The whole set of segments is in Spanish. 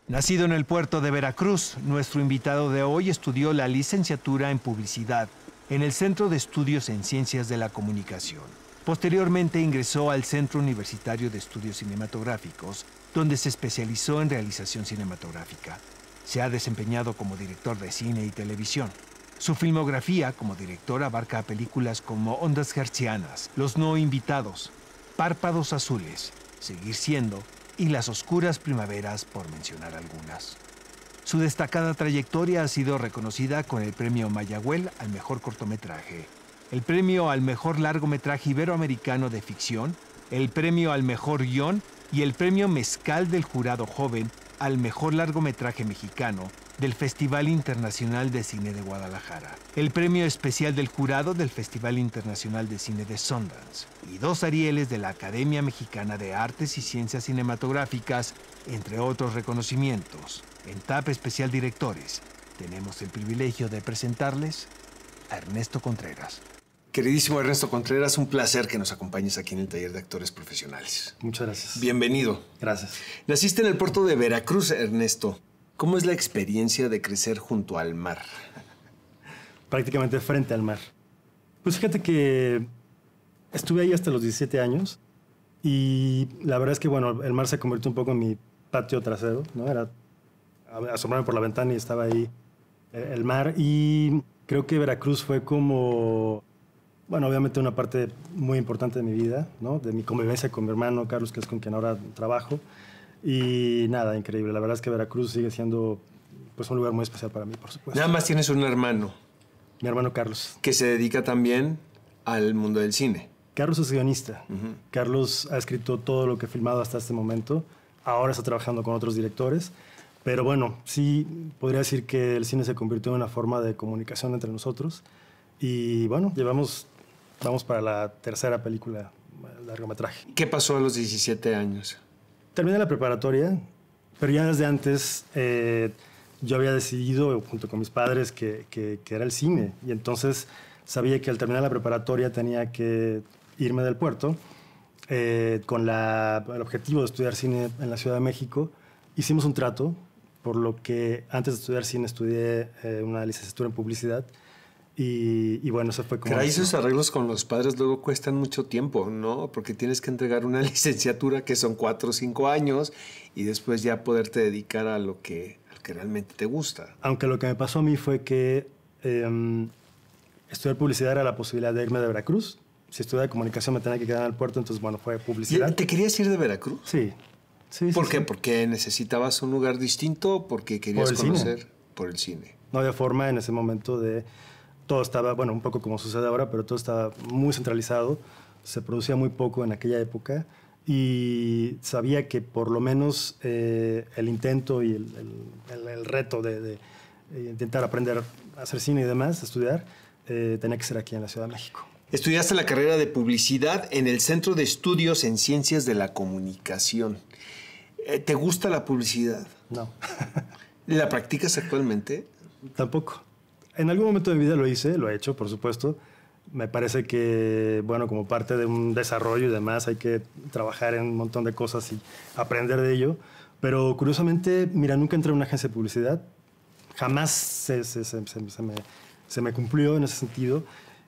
Nacido en el puerto de Veracruz, nuestro invitado de hoy estudió la licenciatura en Publicidad en el Centro de Estudios en Ciencias de la Comunicación. Posteriormente ingresó al Centro Universitario de Estudios Cinematográficos, donde se especializó en realización cinematográfica. Se ha desempeñado como director de cine y televisión. Su filmografía como director abarca películas como Ondas Hertzianas, Los No Invitados, Párpados Azules, Seguir Siendo y Las Oscuras Primaveras, por mencionar algunas. Su destacada trayectoria ha sido reconocida con el Premio Mayagüel al Mejor Cortometraje, el Premio al Mejor Largometraje Iberoamericano de Ficción, el Premio al Mejor Guión y el Premio Mezcal del Jurado Joven al Mejor Largometraje Mexicano del Festival Internacional de Cine de Guadalajara, el Premio Especial del Jurado del Festival Internacional de Cine de Sundance y 2 Arieles de la Academia Mexicana de Artes y Ciencias Cinematográficas, entre otros reconocimientos. En TAP Especial Directores, tenemos el privilegio de presentarles a Ernesto Contreras. Queridísimo Ernesto Contreras, un placer que nos acompañes aquí en el Taller de Actores Profesionales. Muchas gracias. Bienvenido. Gracias. Naciste en el puerto de Veracruz, Ernesto. ¿Cómo es la experiencia de crecer junto al mar? Prácticamente frente al mar. Pues fíjate que estuve ahí hasta los 17 años y la verdad es que, bueno, el mar se convirtió un poco en mi patio trasero, ¿no? Era asomarme por la ventana y estaba ahí el mar, y creo que Veracruz fue como, bueno, obviamente una parte muy importante de mi vida, ¿no? De mi convivencia con mi hermano Carlos, que es con quien ahora trabajo. Y nada, increíble. La verdad es que Veracruz sigue siendo, pues, un lugar muy especial para mí, por supuesto. Nada más tienes un hermano. Mi hermano Carlos. Que se dedica también al mundo del cine. Carlos es guionista. Carlos ha escrito todo lo que he filmado hasta este momento. Ahora está trabajando con otros directores. Pero bueno, sí podría decir que el cine se convirtió en una forma de comunicación entre nosotros. Y bueno, vamos para la tercera película, largometraje. ¿Qué pasó a los 17 años? Terminé la preparatoria, pero ya desde antes yo había decidido, junto con mis padres, que era el cine. Y entonces sabía que al terminar la preparatoria tenía que irme del puerto con el objetivo de estudiar cine en la Ciudad de México. Hicimos un trato, por lo que antes de estudiar cine estudié una licenciatura en publicidad. Y bueno, eso fue como... Pero esos arreglos con los padres luego cuestan mucho tiempo, ¿no? Porque tienes que entregar una licenciatura que son 4 o 5 años y después ya poderte dedicar a lo que realmente te gusta. Aunque lo que me pasó a mí fue que estudiar publicidad era la posibilidad de irme de Veracruz. Si estudiaba comunicación me tenía que quedar en el puerto, entonces, bueno, fue publicidad. ¿Te querías ir de Veracruz? Sí. ¿Por qué? Sí. ¿Porque necesitabas un lugar distinto o porque querías conocer por el cine? No había forma en ese momento de... Todo estaba, bueno, un poco como sucede ahora, pero todo estaba muy centralizado. Se producía muy poco en aquella época y sabía que por lo menos el intento y el reto de intentar aprender a hacer cine y demás, estudiar, tenía que ser aquí en la Ciudad de México. Estudiaste la carrera de publicidad en el Centro de Estudios en Ciencias de la Comunicación. ¿Te gusta la publicidad? No. ¿La practicas actualmente? Tampoco. En algún momento de mi vida lo hice, lo he hecho, por supuesto. Me parece que, bueno, como parte de un desarrollo y demás, hay que trabajar en un montón de cosas y aprender de ello. Pero curiosamente, mira, nunca entré en una agencia de publicidad. Jamás se me cumplió en ese sentido.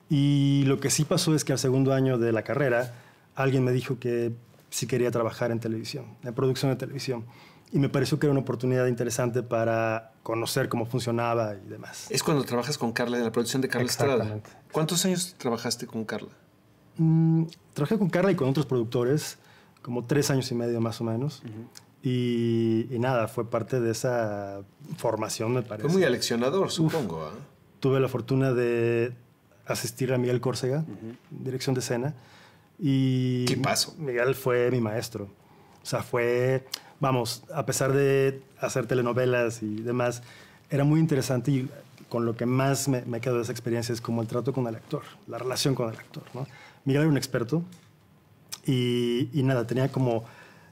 Y lo que sí pasó es que al segundo año de la carrera, alguien me dijo que sí quería trabajar en televisión, en producción de televisión. Y me pareció que era una oportunidad interesante para conocer cómo funcionaba y demás. Es cuando trabajas con Carla, en la producción de Carla Estrada. ¿Cuántos años trabajaste con Carla? Trabajé con Carla y con otros productores, como 3 años y medio más o menos. Y nada, fue parte de esa formación, me parece. Fue muy aleccionador, supongo. Tuve la fortuna de asistir a Miguel Córcega, dirección de escena. Y ¿Qué pasó? Miguel fue mi maestro. O sea, fue... Vamos, a pesar de hacer telenovelas y demás, era muy interesante, y con lo que más me quedó de esa experiencia es como el trato con el actor, la relación con el actor, ¿no? Miguel era un experto y nada, tenía como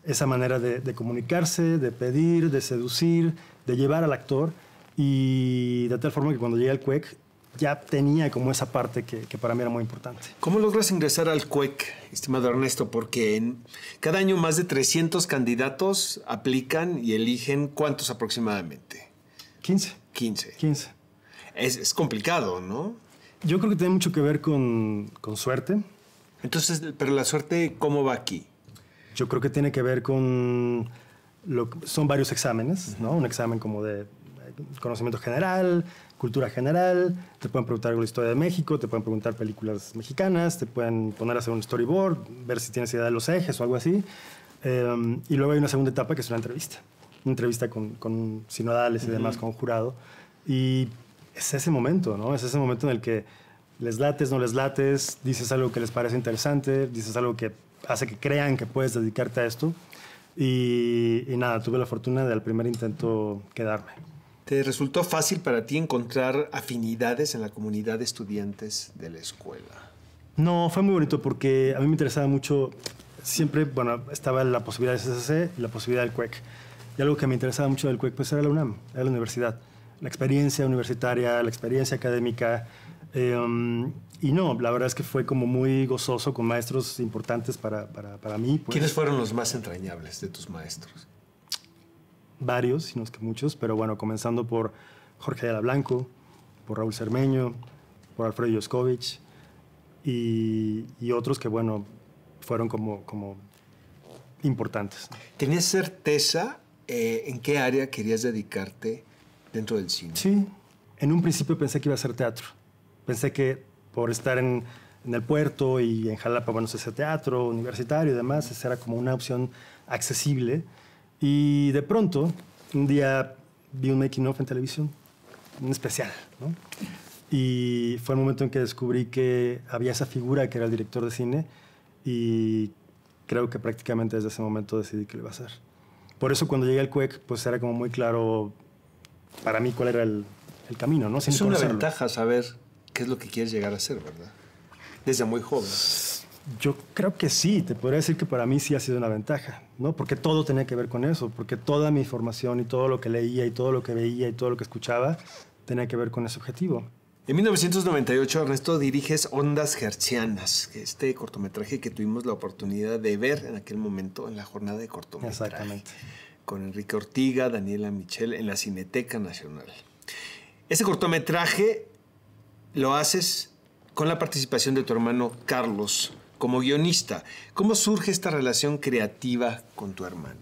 esa manera de comunicarse, de pedir, de seducir, de llevar al actor, y de tal forma que cuando llegué al CUEC ya tenía como esa parte que para mí era muy importante. ¿Cómo logras ingresar al CUEC, estimado Ernesto? Porque cada año más de 300 candidatos aplican y eligen, ¿cuántos aproximadamente? 15. 15. 15. Es complicado, ¿no? Yo creo que tiene mucho que ver con suerte. Entonces, pero la suerte, ¿cómo va aquí? Yo creo que tiene que ver con... son varios exámenes, ¿no? Un examen como de conocimiento general, cultura general, te pueden preguntar algo de la historia de México, te pueden preguntar películas mexicanas, te pueden poner a hacer un storyboard, ver si tienes idea de los ejes o algo así. Y luego hay una segunda etapa que es una entrevista con sinodales y demás, con un jurado. Y es ese momento, ¿no? Es ese momento en el que les lates, no les lates, dices algo que les parece interesante, dices algo que hace que crean que puedes dedicarte a esto. Y nada, tuve la fortuna de al primer intento quedarme. ¿Te resultó fácil para ti encontrar afinidades en la comunidad de estudiantes de la escuela? No, fue muy bonito porque a mí me interesaba mucho, siempre, bueno, estaba la posibilidad de CCC y la posibilidad del CUEC. Y algo que me interesaba mucho del CUEC pues era la UNAM, era la universidad. La experiencia universitaria, la experiencia académica. Y no, la verdad es que fue como muy gozoso con maestros importantes para mí. Pues. ¿Quiénes fueron los más entrañables de tus maestros? Varios, si no es que muchos, pero bueno, comenzando por Jorge Ayala Blanco, por Raúl Cermeño, por Alfredo Yoscovich y otros que, bueno, fueron como importantes. ¿Tenías certeza en qué área querías dedicarte dentro del cine? Sí, en un principio pensé que iba a ser teatro. Pensé que por estar en el puerto y en Jalapa, bueno, se hace teatro universitario y demás, esa era como una opción accesible. Y de pronto, un día vi un making of en televisión, un especial, ¿no? Y fue el momento en que descubrí que había esa figura que era el director de cine y creo que prácticamente desde ese momento decidí que lo iba a hacer. Por eso cuando llegué al CUEC, pues era como muy claro para mí cuál era el camino, ¿no? Sin es una conocerlo. ventaja saber qué es lo que quieres llegar a ser, ¿verdad? Desde muy joven. Yo creo que sí, te podría decir que para mí sí ha sido una ventaja, ¿no? Porque todo tenía que ver con eso, porque toda mi formación y todo lo que leía y todo lo que veía y todo lo que escuchaba tenía que ver con ese objetivo. En 1998, Ernesto, diriges Ondas Hertzianas, este cortometraje que tuvimos la oportunidad de ver en aquel momento en la jornada de cortometraje. Exactamente. Con Enrique Ortiga, Daniela Michel, en la Cineteca Nacional. Ese cortometraje lo haces con la participación de tu hermano Carlos como guionista. ¿Cómo surge esta relación creativa con tu hermano?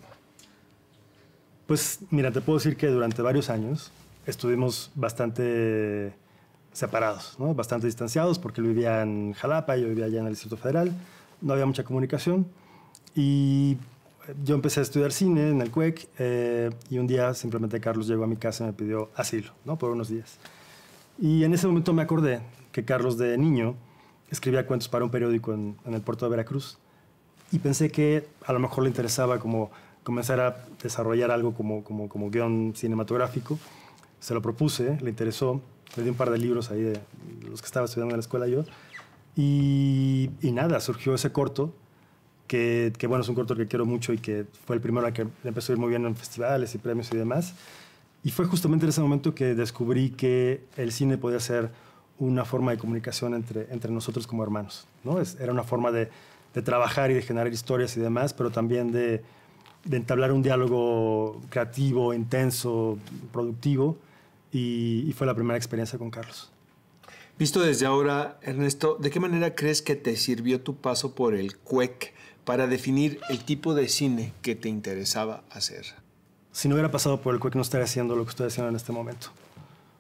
Pues mira, te puedo decir que durante varios años estuvimos bastante separados, ¿no? Bastante distanciados, porque él vivía en Jalapa, yo vivía allá en el Distrito Federal, no había mucha comunicación y yo empecé a estudiar cine en el CUEC y un día simplemente Carlos llegó a mi casa y me pidió asilo, ¿no? Por unos días. Y en ese momento me acordé que Carlos de niño escribía cuentos para un periódico en el puerto de Veracruz y pensé que a lo mejor le interesaba como comenzar a desarrollar algo como guión cinematográfico. Se lo propuse, le interesó, le di un par de libros ahí de los que estaba estudiando en la escuela yo y nada, surgió ese corto que bueno, es un corto que quiero mucho y que fue el primero al que le empezó a ir muy bien en festivales y premios y demás. Y fue justamente en ese momento que descubrí que el cine podía ser una forma de comunicación entre nosotros como hermanos, ¿no? Era una forma de trabajar y de generar historias y demás, pero también de entablar un diálogo creativo, intenso, productivo, y fue la primera experiencia con Carlos. Visto desde ahora, Ernesto, ¿de qué manera crees que te sirvió tu paso por el CUEC para definir el tipo de cine que te interesaba hacer? Si no hubiera pasado por el CUEC no estaría haciendo lo que estoy haciendo en este momento.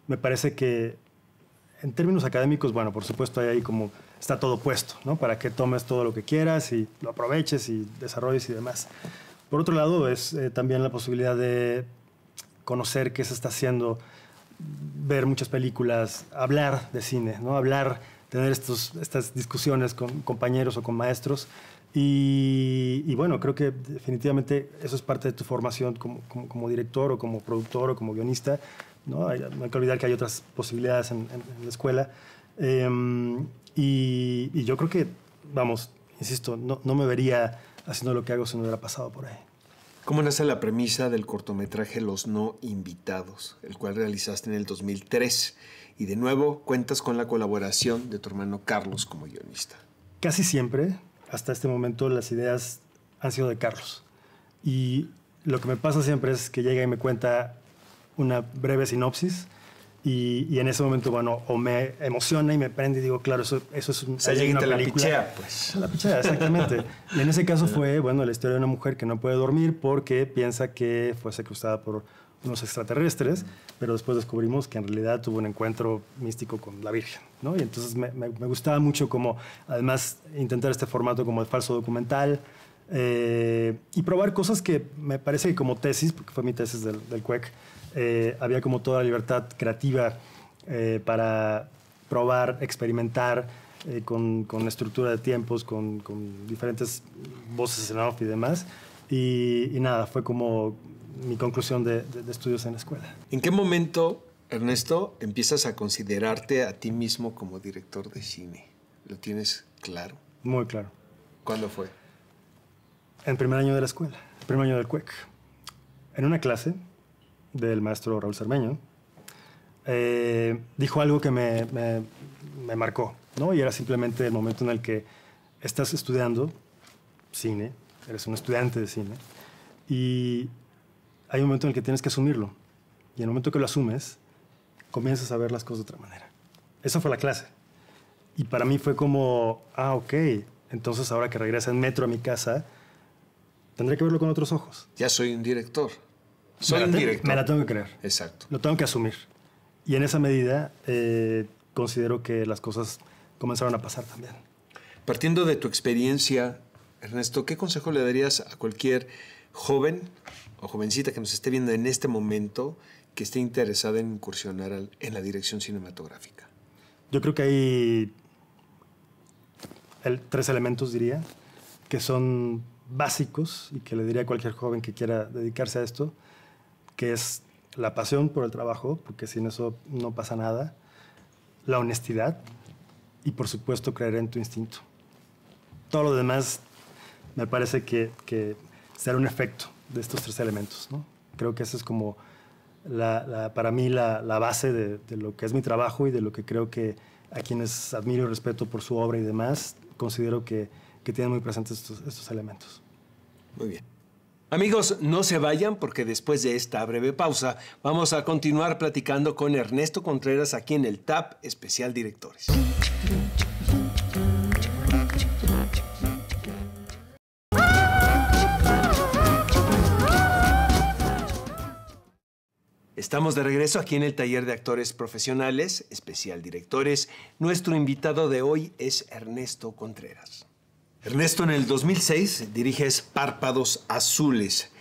Me parece que en términos académicos, bueno, por supuesto, ahí como está todo puesto, ¿no? Para que tomes todo lo que quieras y lo aproveches y desarrolles y demás. Por otro lado, es también la posibilidad de conocer qué se está haciendo, ver muchas películas, hablar de cine, ¿no? Hablar, tener estas discusiones con compañeros o con maestros. Y bueno, creo que definitivamente eso es parte de tu formación como director o como productor o como guionista, ¿no? No hay que olvidar que hay otras posibilidades en la escuela. Y yo creo que, vamos, insisto, no me vería haciendo lo que hago si no hubiera pasado por ahí. ¿Cómo nace la premisa del cortometraje Los No Invitados, el cual realizaste en el 2003? Y de nuevo cuentas con la colaboración de tu hermano Carlos como guionista. Casi siempre, hasta este momento, las ideas han sido de Carlos. Y lo que me pasa siempre es que llega y me cuenta una breve sinopsis y en ese momento, bueno, o me emociona y me prende y digo, claro, eso es O sea, llega y te la pichea, pues. La pichea, exactamente. Y en ese caso fue, bueno, la historia de una mujer que no puede dormir porque piensa que fue secuestrada por unos extraterrestres, pero después descubrimos que en realidad tuvo un encuentro místico con la Virgen, ¿no? Y entonces me gustaba mucho como, además, intentar este formato como de falso documental y probar cosas que me parece que como tesis, porque fue mi tesis del CUEC, había como toda la libertad creativa para probar, experimentar con estructura de tiempos, con diferentes voces en off y demás. Y nada, fue como mi conclusión de estudios en la escuela. ¿En qué momento, Ernesto, empiezas a considerarte a ti mismo como director de cine? ¿Lo tienes claro? Muy claro. ¿Cuándo fue? En primer año de la escuela, el primer año del CUEC. En una clase del maestro Raúl Cermeño, dijo algo que me marcó, ¿no? Y era simplemente el momento en el que estás estudiando cine, eres un estudiante de cine, y hay un momento en el que tienes que asumirlo. Y en el momento que lo asumes, comienzas a ver las cosas de otra manera. Esa fue la clase. Y para mí fue como, ok, entonces ahora que regresa en metro a mi casa, tendré que verlo con otros ojos. Ya soy un director. Soy un director. Me la tengo que creer. Exacto. Lo tengo que asumir. Y en esa medida considero que las cosas comenzaron a pasar también. Partiendo de tu experiencia, Ernesto, ¿qué consejo le darías a cualquier joven o jovencita que nos esté viendo en este momento que esté interesada en incursionar en la dirección cinematográfica? Yo creo que hay 3 elementos, diría, que son básicos y que le diría a cualquier joven que quiera dedicarse a esto, que es la pasión por el trabajo, porque sin eso no pasa nada, la honestidad y, por supuesto, creer en tu instinto. Todo lo demás me parece que será un efecto de estos 3 elementos, ¿no? Creo que esa es como, para mí, la base de lo que es mi trabajo y de lo que creo que a quienes admiro y respeto por su obra y demás, considero que tienen muy presentes estos elementos. Muy bien. Amigos, no se vayan porque después de esta breve pausa vamos a continuar platicando con Ernesto Contreras aquí en el TAP Especial Directores. Estamos de regreso aquí en el Taller de Actores Profesionales, Especial Directores. Nuestro invitado de hoy es Ernesto Contreras. Ernesto, en el 2006 diriges Párpados Azules.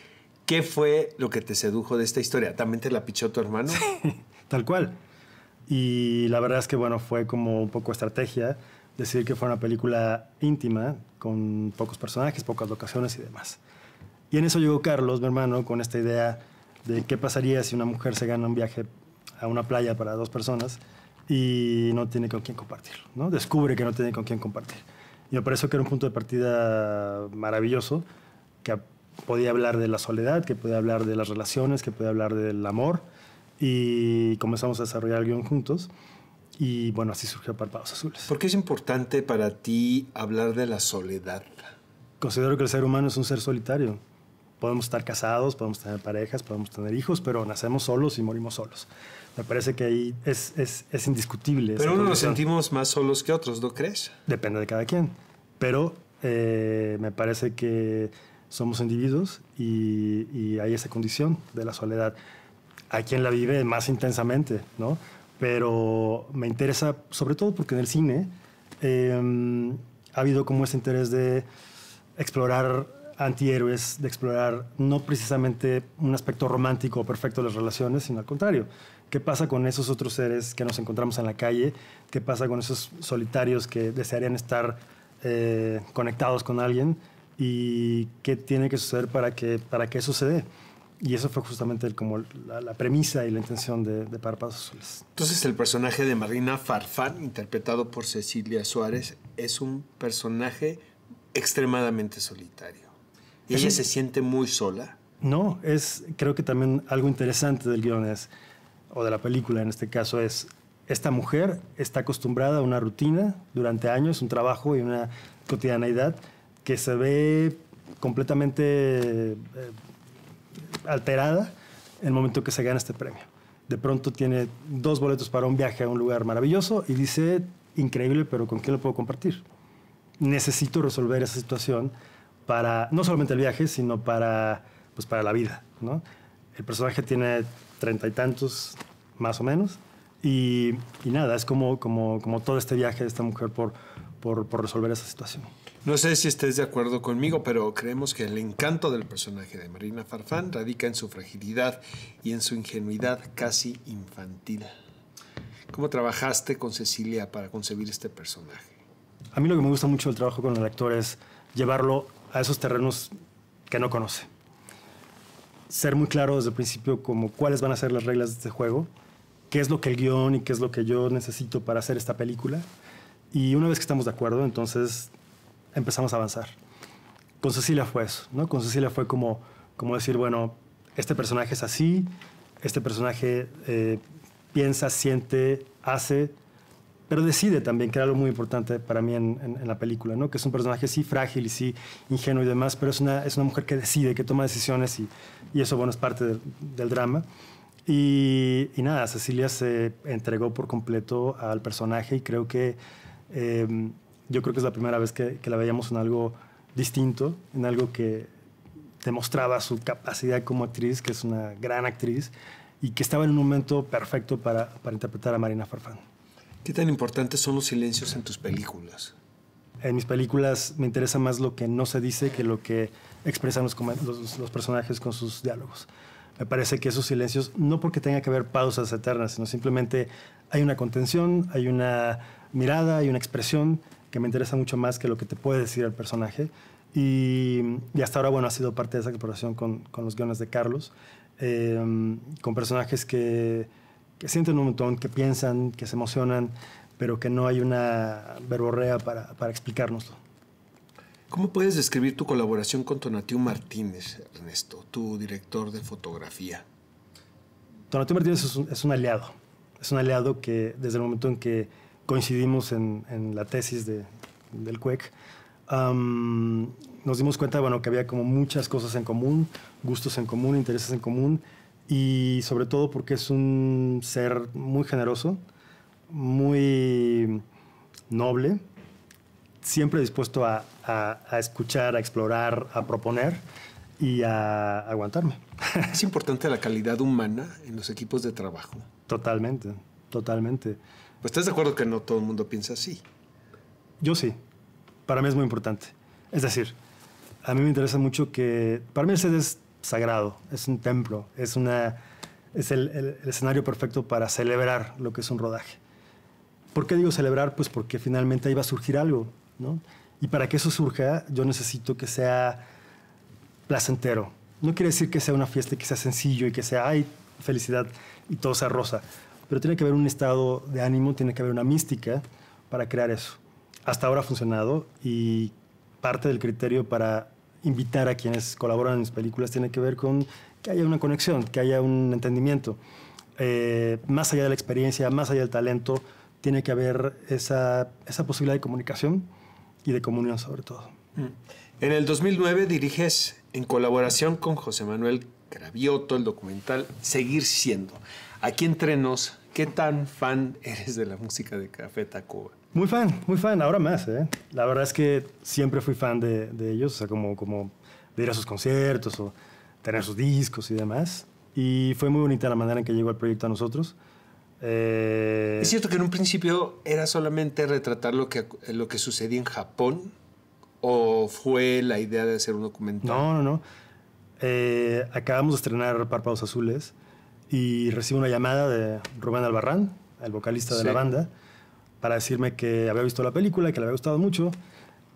¿Qué fue lo que te sedujo de esta historia? ¿También te la pichó tu hermano? Sí, tal cual. Y la verdad es que, bueno, fue como un poco estrategia decidir que fuera una película íntima, con pocos personajes, pocas locaciones y demás. Y en eso llegó Carlos, mi hermano, con esta idea de qué pasaría si una mujer se gana un viaje a una playa para 2 personas y no tiene con quién compartirlo, ¿no? Descubre que no tiene con quién compartir. Y me pareció que era un punto de partida maravilloso, que podía hablar de la soledad, que podía hablar de las relaciones, que podía hablar del amor. Y comenzamos a desarrollar el guión juntos. Y bueno, así surgió Párpados Azules. ¿Por qué es importante para ti hablar de la soledad? Considero que el ser humano es un ser solitario. Podemos estar casados, podemos tener parejas, podemos tener hijos, pero nacemos solos y morimos solos. Me parece que ahí es indiscutible. Pero unos nos sentimos más solos que otros, ¿no crees? Depende de cada quien. Pero me parece que somos individuos y hay esa condición de la soledad. Hay quien la vive más intensamente, ¿no? Pero me interesa, sobre todo porque en el cine ha habido como ese interés de explorar antihéroes, de explorar no precisamente un aspecto romántico o perfecto de las relaciones, sino al contrario. ¿Qué pasa con esos otros seres que nos encontramos en la calle? ¿Qué pasa con esos solitarios que desearían estar conectados con alguien? ¿Y qué tiene que suceder para que eso se dé? Y eso fue justamente como la premisa y la intención de Párpados Azules. Entonces el personaje de Marina Farfán, interpretado por Cecilia Suárez, es un personaje extremadamente solitario. ¿Y ella se siente muy sola? No, creo que también algo interesante del guión o de la película en este caso es, esta mujer está acostumbrada a una rutina durante años, un trabajo y una cotidianeidad que se ve completamente alterada en el momento que se gana este premio. De pronto tiene 2 boletos para un viaje a un lugar maravilloso y dice, increíble, pero ¿con quién lo puedo compartir? Necesito resolver esa situación para, no solamente el viaje, sino para la vida, ¿no? El personaje tiene 30 y tantos, más o menos, y nada, es como todo este viaje de esta mujer por resolver esa situación. No sé si estés de acuerdo conmigo, pero creemos que el encanto del personaje de Marina Farfán radica en su fragilidad y en su ingenuidad casi infantil. ¿Cómo trabajaste con Cecilia para concebir este personaje? A mí lo que me gusta mucho del trabajo con el actor es llevarlo a esos terrenos que no conoce. Ser muy claro desde el principio como cuáles van a ser las reglas de este juego, qué es lo que el guión y qué es lo que yo necesito para hacer esta película. Y una vez que estamos de acuerdo, entonces empezamos a avanzar. Con Cecilia fue eso, ¿no? Con Cecilia fue como decir, bueno, este personaje es así, este personaje piensa, siente, hace, pero decide también, que era algo muy importante para mí en la película, ¿no? Que es un personaje sí frágil y sí ingenuo y demás, pero es una mujer que decide, que toma decisiones y eso, bueno, es parte del drama. Y nada, Cecilia se entregó por completo al personaje y creo que yo creo que es la primera vez que la veíamos en algo distinto, en algo que demostraba su capacidad como actriz, que es una gran actriz, y que estaba en un momento perfecto para interpretar a Marina Farfán. ¿Qué tan importantes son los silencios en tus películas? En mis películas me interesa más lo que no se dice que lo que expresan los personajes con sus diálogos. Me parece que esos silencios, no porque tenga que haber pausas eternas, sino simplemente hay una contención, hay una mirada, hay una expresión que me interesa mucho más que lo que te puede decir el personaje. Y hasta ahora, bueno, ha sido parte de esa exploración con los guiones de Carlos, con personajes que sienten un montón, que piensan, que se emocionan, pero que no hay una verborrea para explicárnoslo. ¿Cómo puedes describir tu colaboración con Tonatiuh Martínez, Ernesto, tu director de fotografía? Tonatiuh Martínez es un aliado. Es un aliado que desde el momento en que coincidimos en la tesis del CUEC, nos dimos cuenta, bueno, que había como muchas cosas en común, gustos en común, intereses en común, y sobre todo porque es un ser muy generoso, muy noble, siempre dispuesto a escuchar, a explorar, a proponer y a aguantarme. ¿Es importante la calidad humana en los equipos de trabajo? Totalmente, totalmente. Pues estás de acuerdo que no todo el mundo piensa así. Yo sí. Para mí es muy importante. Es decir, a mí me interesa mucho que... Para mí el set es sagrado, es un templo, es el escenario perfecto para celebrar lo que es un rodaje. ¿Por qué digo celebrar? Pues porque finalmente ahí va a surgir algo, ¿no? Y para que eso surja, yo necesito que sea placentero. No quiere decir que sea una fiesta y que sea sencillo y que sea, ay, felicidad y todo sea rosa. Pero tiene que haber un estado de ánimo, tiene que haber una mística para crear eso. Hasta ahora ha funcionado y parte del criterio para invitar a quienes colaboran en mis películas tiene que ver con que haya una conexión, que haya un entendimiento. Más allá de la experiencia, más allá del talento, tiene que haber esa posibilidad de comunicación y de comunión sobre todo. En el 2009 diriges, en colaboración con José Manuel Cravioto, el documental Seguir Siendo. Aquí entre nos, ¿qué tan fan eres de la música de Café Tacuba? Muy fan, ahora más, ¿eh? La verdad es que siempre fui fan de ellos, o sea, como de ir a sus conciertos o tener sus discos y demás. Y fue muy bonita la manera en que llegó el proyecto a nosotros. ¿Es cierto que en un principio era solamente retratar lo que sucedía en Japón? ¿O fue la idea de hacer un documental? No. Acabamos de estrenar Párpados Azules y recibo una llamada de Rubén Albarrán, el vocalista de la banda, para decirme que había visto la película, que le había gustado mucho,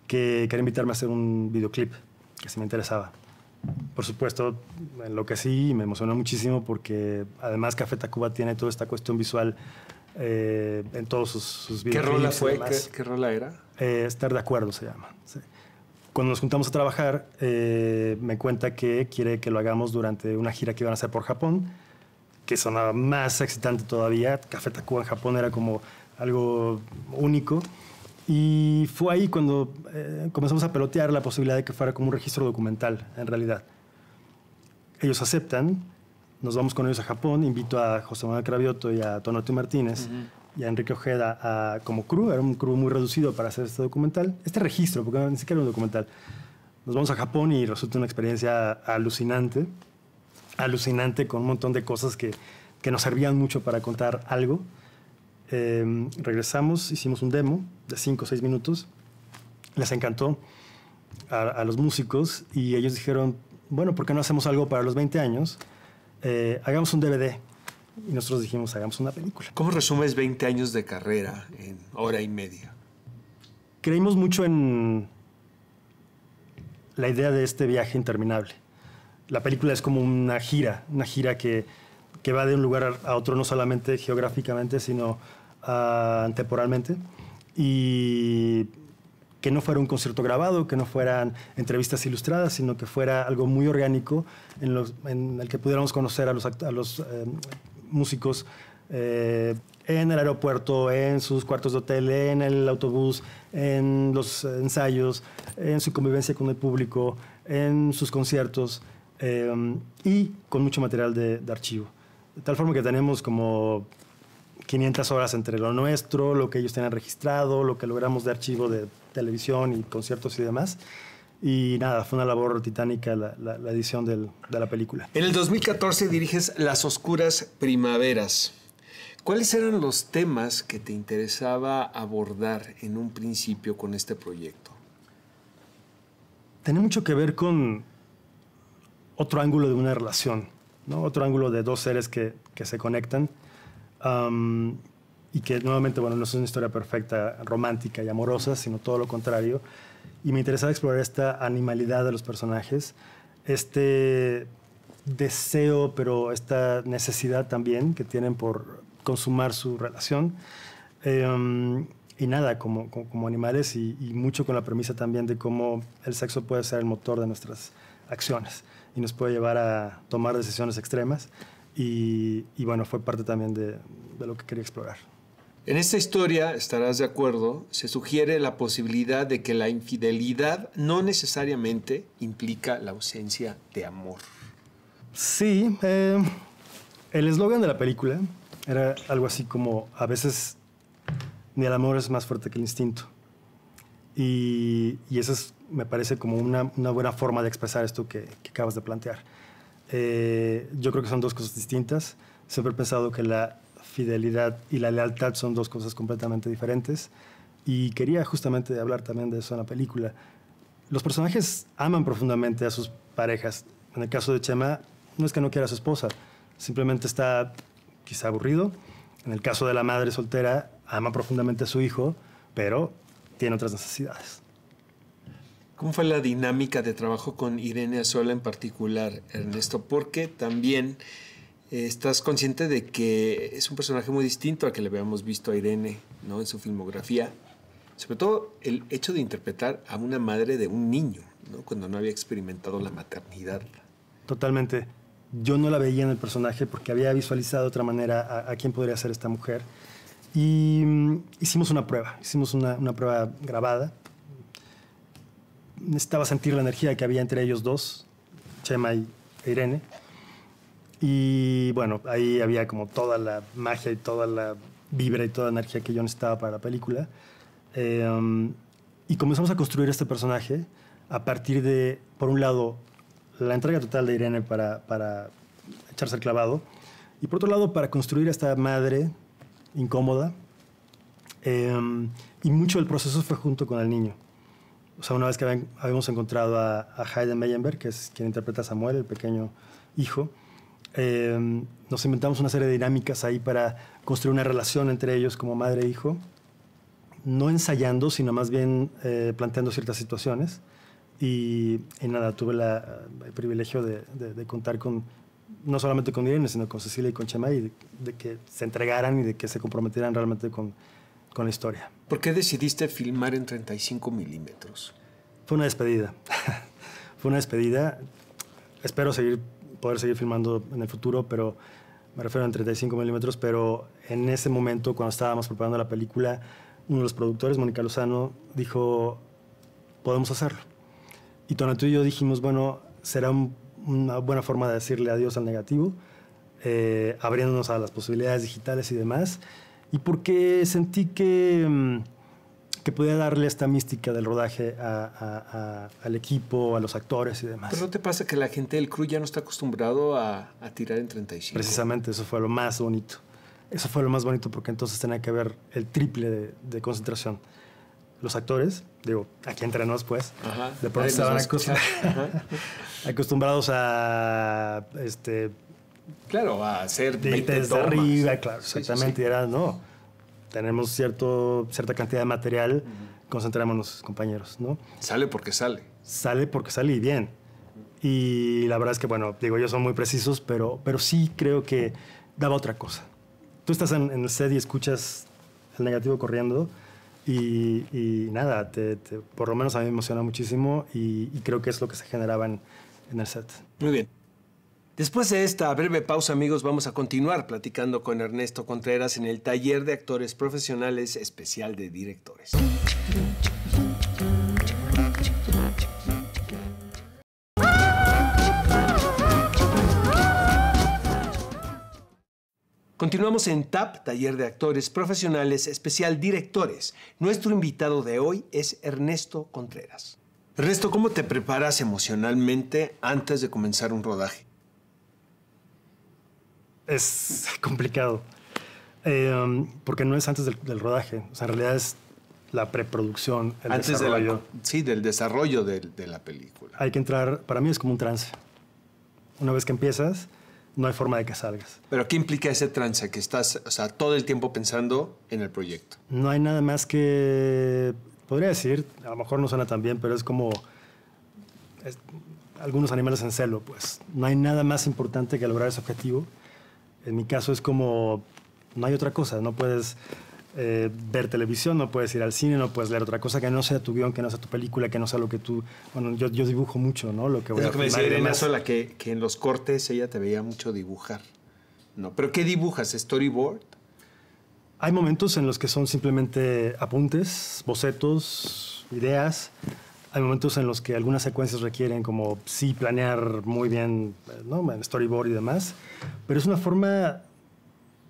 que quería invitarme a hacer un videoclip, que si me interesaba. Por supuesto, me enloquecí y me emocionó muchísimo porque además Café Tacuba tiene toda esta cuestión visual en todos sus videoclips. ¿Qué rola fue? ¿Qué rola era? Estar de acuerdo se llama. Sí. cuando nos juntamos a trabajar, me cuenta que quiere que lo hagamos durante una gira que iban a hacer por Japón, que sonaba más excitante todavía. Café Tacuba en Japón era como algo único. Y fue ahí cuando comenzamos a pelotear la posibilidad de que fuera como un registro documental, en realidad. Ellos aceptan, nos vamos con ellos a Japón, invito a José Manuel Cravioto y a Tonati Martínez y a Enrique Ojeda como crew. Era un crew muy reducido para hacer este documental, este registro, porque ni siquiera era un documental. Nos vamos a Japón y resulta una experiencia alucinante, con un montón de cosas que nos servían mucho para contar algo. Regresamos, hicimos un demo de 5 o 6 minutos, les encantó a los músicos y ellos dijeron, bueno, ¿por qué no hacemos algo para los 20 años? Hagamos un DVD. Y nosotros dijimos, hagamos una película. ¿Cómo resumes 20 años de carrera en hora y media? Creímos mucho en la idea de este viaje interminable. La película es como una gira que va de un lugar a otro, no solamente geográficamente, sino temporalmente. Y que no fuera un concierto grabado, que no fueran entrevistas ilustradas, sino que fuera algo muy orgánico en el que pudiéramos conocer a los músicos en el aeropuerto, en sus cuartos de hotel, en el autobús, en los ensayos, en su convivencia con el público, en sus conciertos y con mucho material de archivo. De tal forma que tenemos como 500 horas entre lo nuestro, lo que ellos tienen registrado, lo que logramos de archivo de televisión y conciertos y demás. Y nada, fue una labor titánica la edición de la película. En el 2014 diriges Las Oscuras Primaveras. ¿Cuáles eran los temas que te interesaba abordar en un principio con este proyecto? Tiene mucho que ver con otro ángulo de una relación, ¿no? Otro ángulo de dos seres que se conectan. Y que nuevamente, bueno, no es una historia perfecta, romántica y amorosa, sino todo lo contrario. Y me interesaba explorar esta animalidad de los personajes, este deseo, pero esta necesidad también que tienen por consumar su relación. Y nada, como animales y mucho con la premisa también de cómo el sexo puede ser el motor de nuestras acciones y nos puede llevar a tomar decisiones extremas. Y bueno, fue parte también de lo que quería explorar. En esta historia, estarás de acuerdo, se sugiere la posibilidad de que la infidelidad no necesariamente implica la ausencia de amor. Sí, el eslogan de la película era algo así como, a veces ni el amor es más fuerte que el instinto. Y eso me parece como una buena forma de expresar esto que acabas de plantear. Yo creo que son dos cosas distintas. Siempre he pensado que la fidelidad y la lealtad son dos cosas completamente diferentes. Y quería justamente hablar también de eso en la película. Los personajes aman profundamente a sus parejas. En el caso de Chema, no es que no quiera a su esposa, simplemente está quizá aburrido. En el caso de la madre soltera, ama profundamente a su hijo, pero tiene otras necesidades. ¿Cómo fue la dinámica de trabajo con Irene Azola en particular, Ernesto? Porque también estás consciente de que es un personaje muy distinto al que le habíamos visto a Irene, ¿no?, en su filmografía. Sobre todo el hecho de interpretar a una madre de un niño, ¿no?, cuando no había experimentado la maternidad. Totalmente. Yo no la veía en el personaje porque había visualizado de otra manera a quién podría ser esta mujer. Y hicimos una prueba prueba grabada. Necesitaba sentir la energía que había entre ellos dos, Chema y Irene. Y bueno, ahí había como toda la magia y toda la vibra y toda la energía que yo necesitaba para la película. Y comenzamos a construir este personaje a partir de, por un lado, la entrega total de Irene para echarse el clavado, y por otro lado, para construir a esta madre incómoda. Y mucho del proceso fue junto con el niño. O sea, una vez que habíamos encontrado a Hayden Meyenberg, que es quien interpreta a Samuel, el pequeño hijo, nos inventamos una serie de dinámicas ahí para construir una relación entre ellos como madre e hijo, no ensayando, sino más bien planteando ciertas situaciones. Y nada, tuve el privilegio de contar no solamente con Irene, sino con Cecilia y con Chema, y de que se entregaran y de que se comprometieran realmente con la historia. ¿Por qué decidiste filmar en 35 milímetros? Fue una despedida. Fue una despedida. Espero poder seguir filmando en el futuro, pero me refiero a 35 milímetros, pero en ese momento, cuando estábamos preparando la película, uno de los productores, Mónica Lozano, dijo, podemos hacerlo. Y Tonatiuh y yo dijimos, bueno, será una buena forma de decirle adiós al negativo, abriéndonos a las posibilidades digitales y demás, y porque sentí que podía darle esta mística del rodaje al equipo, a los actores y demás. ¿Pero no te pasa que la gente del crew ya no está acostumbrado a tirar en 35? Precisamente, eso fue lo más bonito. Eso fue lo más bonito porque entonces tenía que haber el triple de concentración. Los actores, digo, aquí entre nos, pues, Ajá. de pronto estaban acostumbrados a claro, a hacer 20 desde tomas. arriba, claro, exactamente. Sí. Y era, no, tenemos cierta cantidad de material, concentrémonos, compañeros, ¿no? Sale porque sale. Sale porque sale y bien. Y la verdad es que, bueno, digo, ellos son muy precisos, pero sí creo que daba otra cosa. Tú estás en el set y escuchas el negativo corriendo y nada, por lo menos a mí me emociona muchísimo y creo que es lo que se generaba en el set. Muy bien. Después de esta breve pausa, amigos, vamos a continuar platicando con Ernesto Contreras en el Taller de Actores Profesionales Especial de Directores. Continuamos en TAP, Taller de Actores Profesionales Especial Directores. Nuestro invitado de hoy es Ernesto Contreras. Ernesto, ¿cómo te preparas emocionalmente antes de comenzar un rodaje? Es complicado, porque no es antes del rodaje. O sea, en realidad es la preproducción, el antes desarrollo. del desarrollo de la película. Hay que entrar, para mí es como un trance. Una vez que empiezas, no hay forma de que salgas. ¿Pero qué implica ese trance? Que estás, o sea, todo el tiempo pensando en el proyecto. No hay nada más que, podría decir, a lo mejor no suena tan bien, pero es como algunos animales en celo, pues. No hay nada más importante que lograr ese objetivo. En mi caso es como, no hay otra cosa, no puedes ver televisión, no puedes ir al cine, no puedes leer otra cosa que no sea tu guión, que no sea tu película, que no sea lo que tú... Bueno, yo dibujo mucho, ¿no? Lo que voy es a lo que me decía filmar y Irene demás. Sola, que en los cortes ella te veía mucho dibujar. No, ¿pero qué dibujas? ¿Storyboard? Hay momentos en los que son simplemente apuntes, bocetos, ideas. Hay momentos en los que algunas secuencias requieren como sí planear muy bien, ¿no? En storyboard y demás. Pero es una forma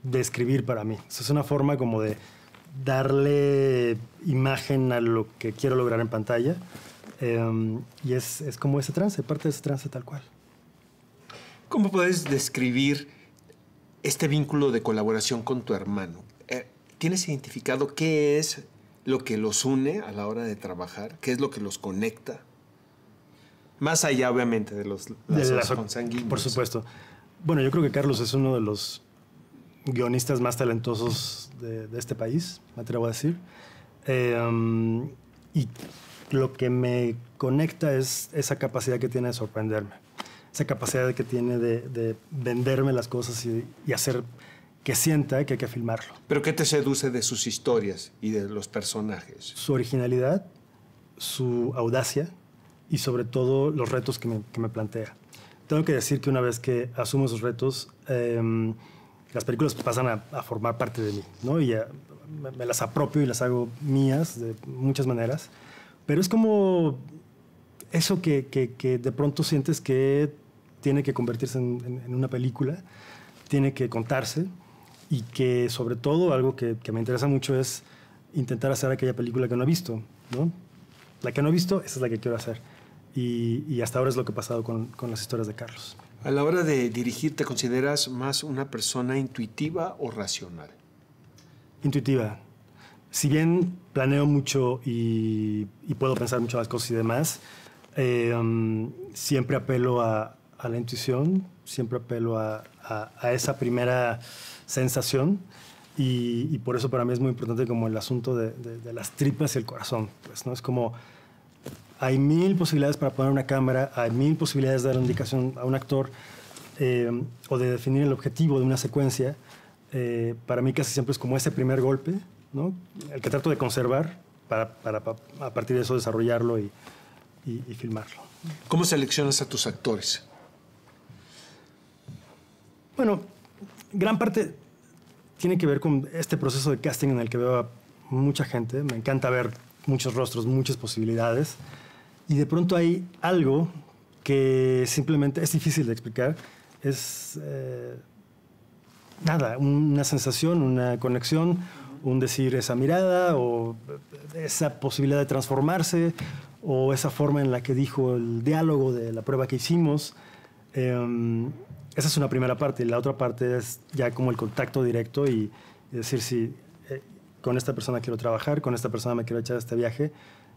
de escribir para mí. Es una forma como de darle imagen a lo que quiero lograr en pantalla. Y es como ese trance, parte de ese trance tal cual. ¿Cómo puedes describir este vínculo de colaboración con tu hermano? ¿Tienes identificado qué es lo que los une a la hora de trabajar? ¿Qué es lo que los conecta? Más allá, obviamente, de los lazos consanguíneos. Por supuesto. Bueno, yo creo que Carlos es uno de los guionistas más talentosos de este país, me atrevo a decir. Y lo que me conecta es esa capacidad que tiene de sorprenderme. Esa capacidad que tiene de venderme las cosas y hacer que sienta que hay que filmarlo. ¿Pero qué te seduce de sus historias y de los personajes? Su originalidad, su audacia y sobre todo los retos que me plantea. Tengo que decir que una vez que asumo esos retos, las películas pasan a formar parte de mí, ¿no? Y me las apropio y las hago mías de muchas maneras. Pero es como eso que de pronto sientes que tiene que convertirse en una película, tiene que contarse y que sobre todo algo que me interesa mucho es intentar hacer aquella película que no he visto, ¿no? La que no he visto, esa es la que quiero hacer. Y hasta ahora es lo que ha pasado con las historias de Carlos. A la hora de dirigir, ¿te consideras más una persona intuitiva o racional? Intuitiva. Si bien planeo mucho y puedo pensar mucho las cosas y demás, siempre apelo a la intuición, siempre apelo a esa primera sensación y por eso para mí es muy importante como el asunto de las tripas y el corazón. Pues, ¿no? Es como hay 1000 posibilidades para poner una cámara, hay 1000 posibilidades de dar una indicación a un actor o de definir el objetivo de una secuencia. Para mí casi siempre es como ese primer golpe, ¿no? El que trato de conservar para a partir de eso desarrollarlo y y filmarlo. ¿Cómo seleccionas a tus actores? Bueno, gran parte tiene que ver con este proceso de casting en el que veo a mucha gente. Me encanta ver muchos rostros, muchas posibilidades. Y de pronto hay algo que simplemente es difícil de explicar. Es nada, una sensación, una conexión, un decir esa mirada o esa posibilidad de transformarse o esa forma en la que dijo el diálogo de la prueba que hicimos. Esa es una primera parte. Y la otra parte es ya como el contacto directo y decir si con esta persona quiero trabajar, con esta persona me quiero echar este viaje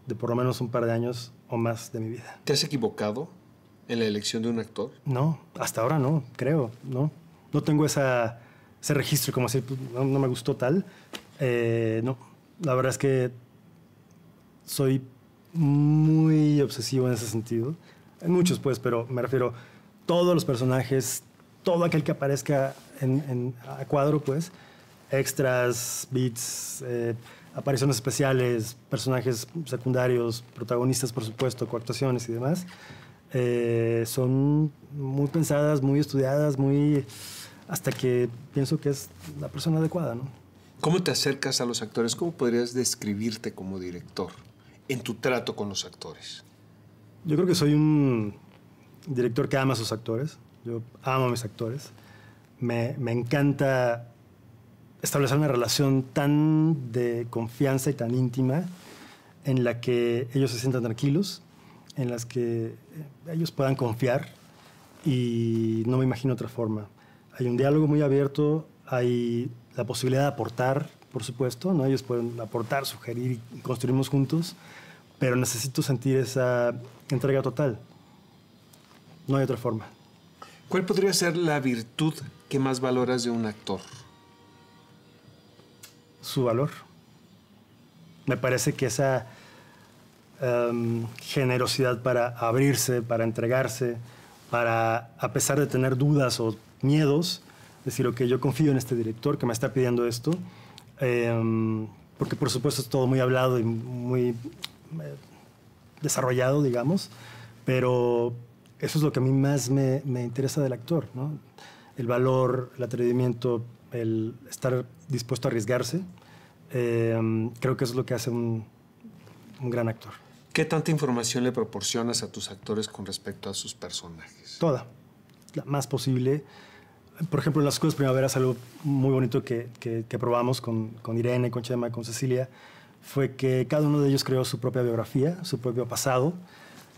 de por lo menos un par de años o más de mi vida. ¿Te has equivocado en la elección de un actor? No, hasta ahora no, creo, no. No tengo ese registro como decir, no me gustó tal. No, la verdad es que soy muy obsesivo en ese sentido. Hay muchos, pues, pero me refiero todos los personajes, todo aquel que aparezca a cuadro, pues, extras, beats, apariciones especiales, personajes secundarios, protagonistas, por supuesto, coactuaciones y demás, son muy pensadas, muy estudiadas, hasta que pienso que es la persona adecuada, ¿no? ¿Cómo te acercas a los actores? ¿Cómo podrías describirte como director en tu trato con los actores? Yo creo que soy un director que ama a sus actores. Yo amo a mis actores. Me encanta establecer una relación tan de confianza y tan íntima en la que ellos se sientan tranquilos, en las que ellos puedan confiar y no me imagino otra forma. Hay un diálogo muy abierto, hay la posibilidad de aportar, por supuesto, ¿no? Ellos pueden aportar, sugerir y construimos juntos, pero necesito sentir esa entrega total. No hay otra forma. ¿Cuál podría ser la virtud que más valoras de un actor? Su valor. Me parece que esa generosidad para abrirse, para entregarse, para, a pesar de tener dudas o miedos, decir, ok, yo confío en este director que me está pidiendo esto, porque por supuesto es todo muy hablado y muy desarrollado, digamos, pero eso es lo que a mí más me interesa del actor, ¿no? El valor, el atrevimiento, el estar dispuesto a arriesgarse, creo que eso es lo que hace un gran actor. ¿Qué tanta información le proporcionas a tus actores con respecto a sus personajes? Toda, la más posible. Por ejemplo, en las Escuelas Primaveras, algo muy bonito que probamos con Irene, con Chema, con Cecilia, fue que cada uno de ellos creó su propia biografía, su propio pasado,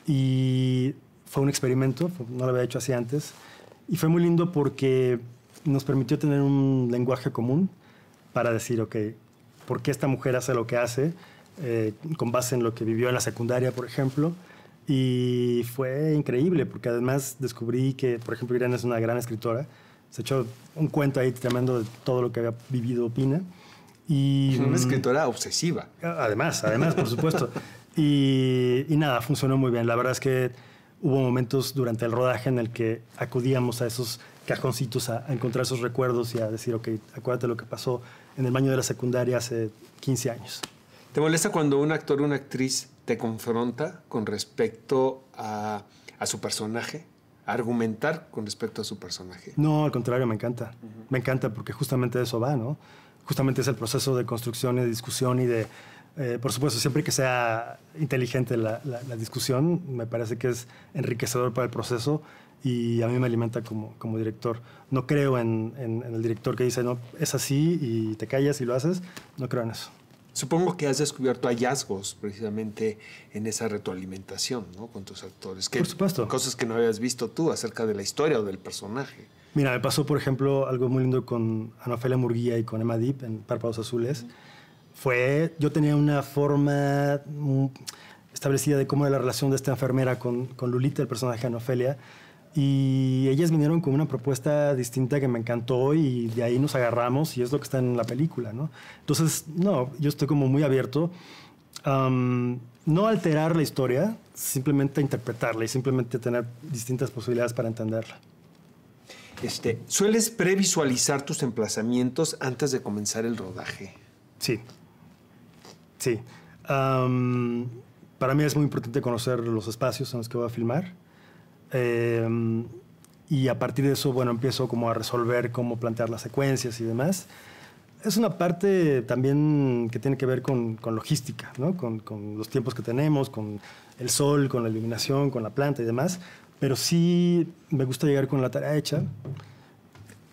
y fue un experimento, no lo había hecho así antes, y fue muy lindo porque nos permitió tener un lenguaje común para decir, ok, ¿por qué esta mujer hace lo que hace? Con base en lo que vivió en la secundaria, por ejemplo, y fue increíble porque además descubrí que, por ejemplo, Irene es una gran escritora, se echó un cuento ahí tremendo de todo lo que había vivido Pina. Y, una escritora obsesiva. Además, por supuesto. Y nada, funcionó muy bien. La verdad es que hubo momentos durante el rodaje en el que acudíamos a esos cajoncitos a encontrar esos recuerdos y a decir, ok, acuérdate lo que pasó en el baño de la secundaria hace 15 años. ¿Te molesta cuando un actor o una actriz te confronta con respecto a su personaje? ¿A argumentar con respecto a su personaje? No, al contrario, me encanta. Me encanta porque justamente de eso va, ¿no? Justamente es el proceso de construcción y de discusión y de... por supuesto, siempre que sea inteligente la discusión, me parece que es enriquecedor para el proceso y a mí me alimenta como director. No creo en el director que dice, no, es así y te callas y lo haces. No creo en eso. Supongo que has descubierto hallazgos precisamente en esa retroalimentación, ¿no? Con tus actores. Por supuesto. Cosas que no habías visto tú acerca de la historia o del personaje. Mira, me pasó, por ejemplo, algo muy lindo con Ana Ofelia Murguía y con Emma Deep en Párpados Azules. Yo tenía una forma establecida de cómo era la relación de esta enfermera con Lulita, el personaje de Ana Ofelia, y ellas vinieron con una propuesta distinta que me encantó y de ahí nos agarramos y es lo que está en la película, ¿no? Entonces, no, yo estoy como muy abierto. No alterar la historia, simplemente interpretarla y simplemente tener distintas posibilidades para entenderla. ¿Sueles previsualizar tus emplazamientos antes de comenzar el rodaje? Sí. Sí. para mí es muy importante conocer los espacios en los que voy a filmar. Y a partir de eso, bueno, empiezo como a resolver cómo plantear las secuencias y demás. Es una parte también que tiene que ver con logística, ¿no? Con los tiempos que tenemos, con el sol, con la iluminación, con la planta y demás. Pero sí me gusta llegar con la tarea hecha,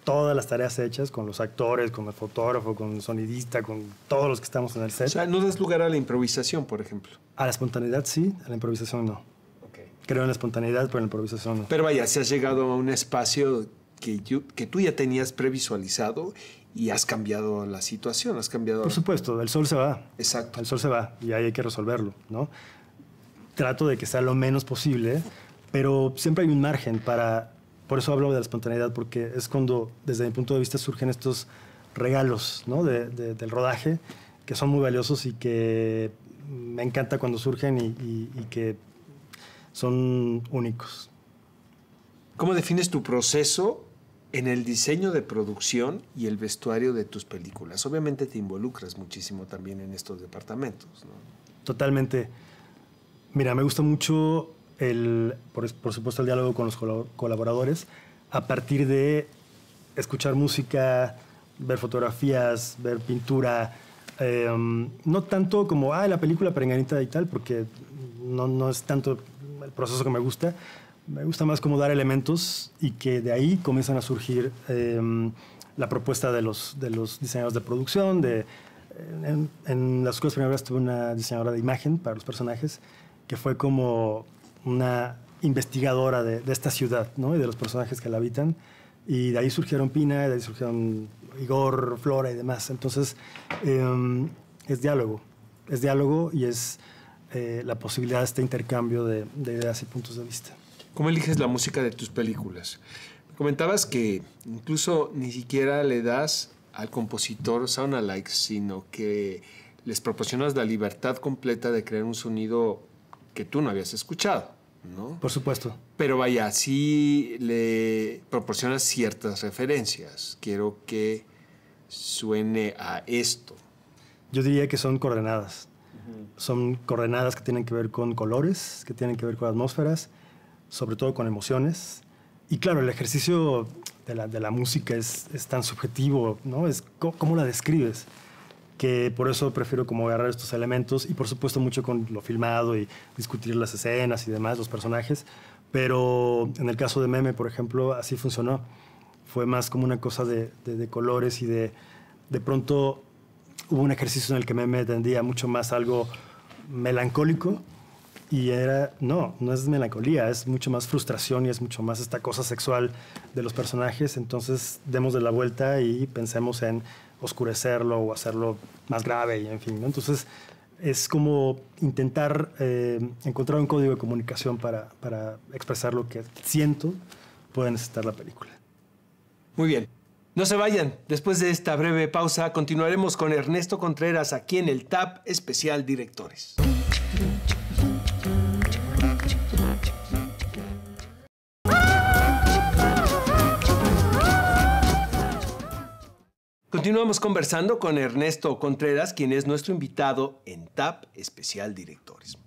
todas las tareas hechas, con los actores, con el fotógrafo, con el sonidista, con todos los que estamos en el set. O sea, no das lugar a la improvisación, por ejemplo. A la espontaneidad sí, a la improvisación no. Okay. Creo en la espontaneidad, pero en la improvisación no. Pero vaya, si has llegado a un espacio que tú ya tenías previsualizado y has cambiado la situación, has cambiado... Por supuesto, el sol se va. Exacto. El sol se va y ahí hay que resolverlo, ¿no? Trato de que sea lo menos posible, pero siempre hay un margen para... Por eso hablo de la espontaneidad, porque es cuando, desde mi punto de vista, surgen estos regalos, ¿no? del rodaje, que son muy valiosos y que me encanta cuando surgen y que son únicos. ¿Cómo defines tu proceso en el diseño de producción y el vestuario de tus películas? Obviamente te involucras muchísimo también en estos departamentos, ¿no? Totalmente. Mira, me gusta mucho, por supuesto, el diálogo con los colaboradores a partir de escuchar música, ver fotografías, ver pintura. No tanto como, la película perenganita y tal, porque no es tanto el proceso que me gusta. Me gusta más como dar elementos y que de ahí comienzan a surgir la propuesta de los diseñadores de producción. En las escuelas primeras tuve una diseñadora de imagen para los personajes que fue como una investigadora de esta ciudad, ¿no? Y de los personajes que la habitan. Y de ahí surgieron Pina, de ahí surgieron Igor, Flora y demás. Entonces, es diálogo y es la posibilidad de este intercambio de ideas y puntos de vista. ¿Cómo eliges la música de tus películas? Comentabas que incluso ni siquiera le das al compositor sound-alike, sino que les proporcionas la libertad completa de crear un sonido que tú no habías escuchado, ¿no? Por supuesto. Pero vaya, sí le proporcionas ciertas referencias. Quiero que suene a esto. Yo diría que son coordenadas. Son coordenadas que tienen que ver con colores, que tienen que ver con atmósferas, sobre todo con emociones. Y claro, el ejercicio de la música es tan subjetivo, ¿no? Es cómo la describes, que por eso prefiero como agarrar estos elementos y por supuesto mucho con lo filmado y discutir las escenas y demás, los personajes. Pero en el caso de Meme, por ejemplo, así funcionó. Fue más como una cosa de colores y de pronto hubo un ejercicio en el que Meme tendía mucho más algo melancólico. Y no es melancolía, es mucho más frustración y es mucho más esta cosa sexual de los personajes. Entonces, demos de la vuelta y pensemos en oscurecerlo o hacerlo más grave y en fin, ¿no? Entonces, es como intentar encontrar un código de comunicación para expresar lo que siento puede necesitar la película. Muy bien. No se vayan. Después de esta breve pausa, continuaremos con Ernesto Contreras aquí en el TAP Especial Directores. Continuamos conversando con Ernesto Contreras, quien es nuestro invitado en TAP Especial Directores.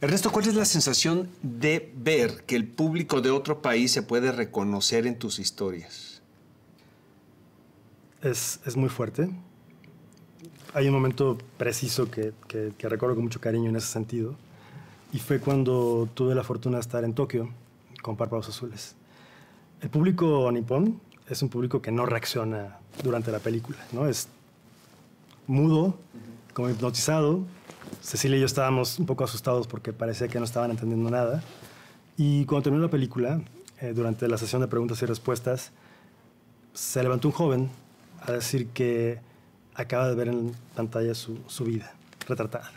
Ernesto, ¿cuál es la sensación de ver que el público de otro país se puede reconocer en tus historias? Es muy fuerte. Hay un momento preciso que recuerdo con mucho cariño en ese sentido. Y fue cuando tuve la fortuna de estar en Tokio con Párpados Azules. El público nipón es un público que no reacciona durante la película, ¿no? Es mudo, como hipnotizado. Cecilia y yo estábamos un poco asustados porque parecía que no estaban entendiendo nada. Y cuando terminó la película, durante la sesión de preguntas y respuestas, se levantó un joven a decir que acaba de ver en pantalla su vida retratada.